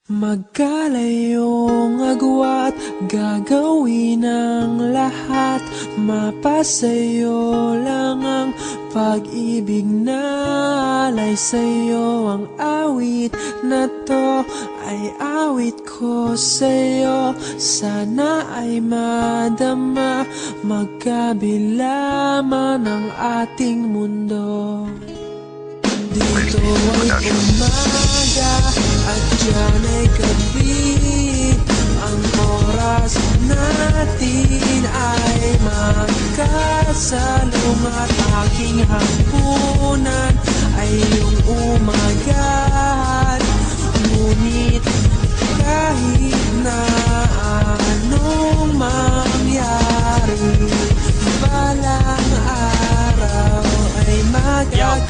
Magkalayong agwat, gagawin ang lahat. Mapasayo lang ang pag-ibig na alay sa'yo. Ang awit na to ay awit ko sa'yo. Sana ay madama, magkabila man ang ating mundo. Dito ay umaga at dyan ay gabi. Ang oras natin ay magkasalungat. Aking hapunan ay iyong umagahan. Ngunit kahit na anong mangyari, balang araw ay magagabi.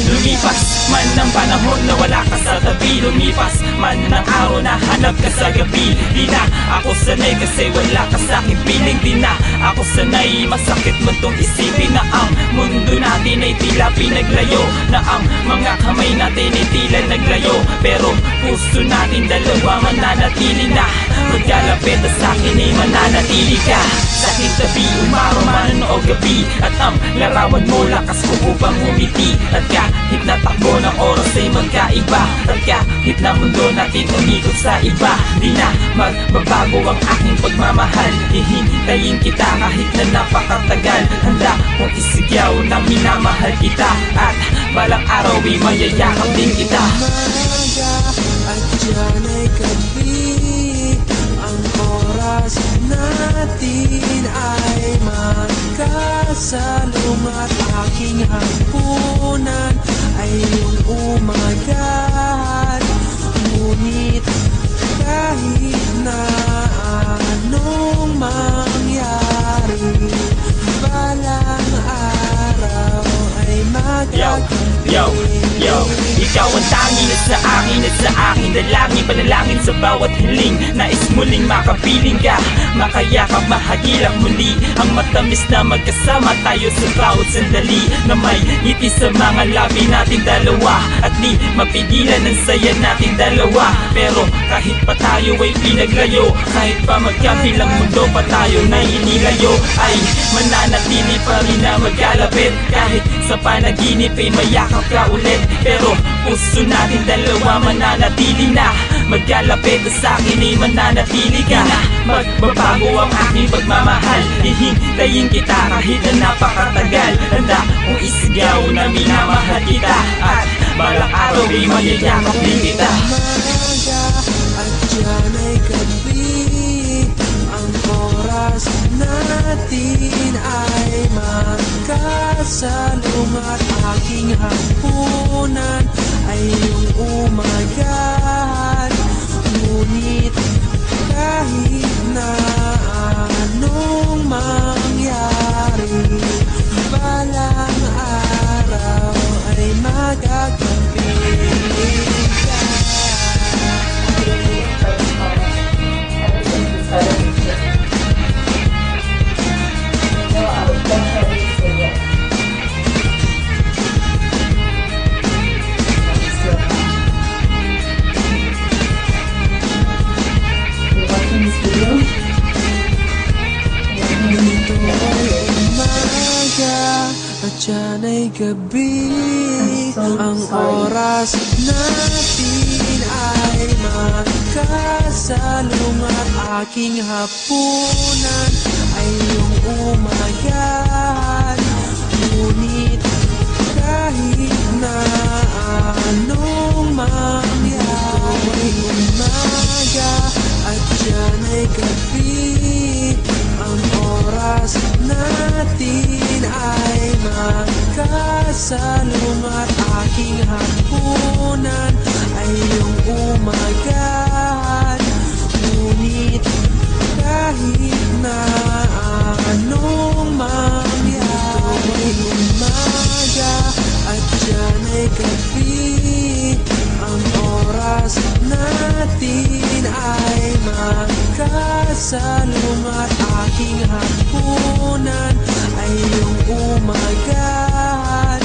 Lumipas man ng panahon na wala ka sa tabi. Lumipas man ng araw na hanap ka sa gabi. Di na ako sanay kasi wala ka sa aking piling. Di na ako sanay, masakit man tong isipin na ang mundo natin ay tila pinaglayo. Na ang mga kamay natin ay tila naglayo. Pero puso natin dalawa mananatili na. Magkalapit at sa akin ay mananatili ka. Sa aking tabi, umaraw man o gabi. At ang larawan mo, lakas ko upang umiti. At kahit natakbo ng oras ay magkaiba. At kahit na mundo natin umikot sa iba, di na magbabago ang aking pagmamahal. Hihintayin kita kahit na napakatagal. Handa kong isigyaw na minamahal kita. At balang araw ay mayayakap din kita. Umaga at dyan ay gabi. Ang oras natin ay magkasalungat. Aking hapunan ay iyong umagahan. Ngunit kahit na anong mangyari, balang araw ay magagabi. Ikaw ang tanging na sa akin at sa akin dalangin. Panalangin sa bawat hiling, nais muling makapiling ka. Makayakap, mahagilak muli ang matamis na magkasama tayo sa bawat sandali. Na may ngiti sa mga labi natin dalawa. At di mapigilan ang saya natin dalawa. Pero kahit pa tayo ay pinaglayo, kahit pa magkabilang mundo pa tayo na inilayo, ay mananatili pa rin na magkalapit. Kahit sa panaginip ay mayakap ka ulit. Pero puso natin dalawa mananatili na. Magkalapit at sa akin ay mananatili ka. Magbabago ang aking pagmamahal. Hihintayin kita kahit na napakatagal. Handa kong isigaw na minamahal kita. At balang araw ay mayayakap din kita. Umaga at dyan ay gabi. Ang oras natin ay magkasalungat. Aking hapunan ay iyong umagahan. Ngunit kahit na anong mangyari, balang araw ay magagabi ka. Dito ay umaga at dyan ay gabi. Ang oras natin ay magkasalungat. Aking hapunan ay iyong umagahan. Ngunit kahit na anong mangyari, umaga at dyan ay gabi. Ang oras natin ay magkasalungat. Aking hapunan ay iyong umagahan. Ngunit kahit na anong mangyari, umaga at dyan ay gabi. Ang oras natin ay magkasalungat. Aking hapunan ay iyong umagahan.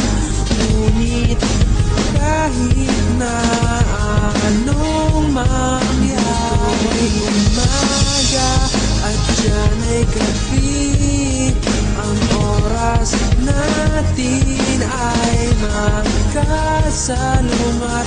Ngunit kahit na ano salungat